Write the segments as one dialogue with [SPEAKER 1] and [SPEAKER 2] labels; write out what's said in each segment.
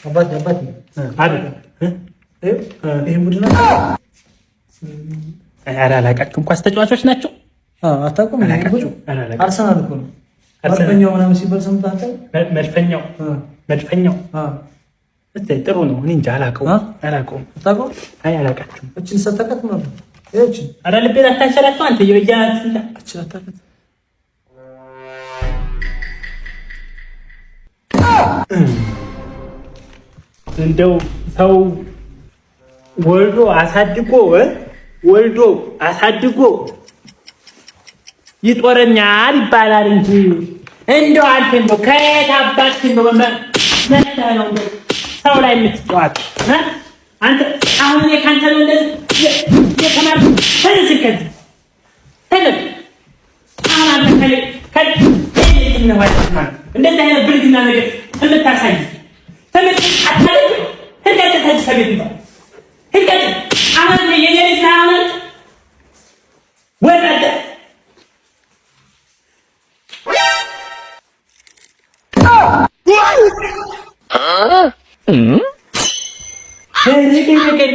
[SPEAKER 1] አባቴ
[SPEAKER 2] አይደል?
[SPEAKER 1] ይሄ ቡድን
[SPEAKER 2] አላውቃቸውም። ኳስ ተጫዋቾች ናቸው።
[SPEAKER 1] አታውቁም? አርሰናል እኮ ነው። መድፈኛው ምናምን ሲባል ሰምተሃል?
[SPEAKER 2] መድፈኛው ጥሩ ነው። እኔ እንጃ አላውቀውም።
[SPEAKER 1] አታውቀውም?
[SPEAKER 2] አይ አላውቃቸውም።
[SPEAKER 1] እችን ሰጠቀት ነው
[SPEAKER 2] ኧረ ልቤን አታንሸራቸው አንተ እንደው ሰው ወልዶ አሳድጎ ይጦረኛል ይባላል እንጂ እንደው አንተ እንደው ከየት አባትህ እንደው መጥተህ ነው እንደው ሰው ላይ የምትጫወት አንተ? አሁን እኔ ካንተ ነው እንደዚህ የተማርኩ ተነስከት ተነስ። አሁን አንተ እንደዚህ አይነት ብልግና ነገር የምታሳይ ትምህርት አታለች ህዳት ተሰቤት ነው ህዳት አሁን የኔልጅ አሁን ወራደ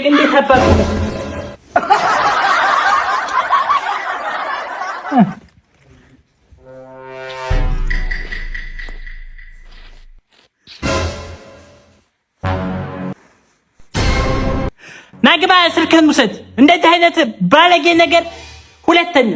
[SPEAKER 2] እንዴት አባቱ ናግባ ስልክህን ውሰድ። እንደዚህ አይነት ባለጌ ነገር ሁለተኛ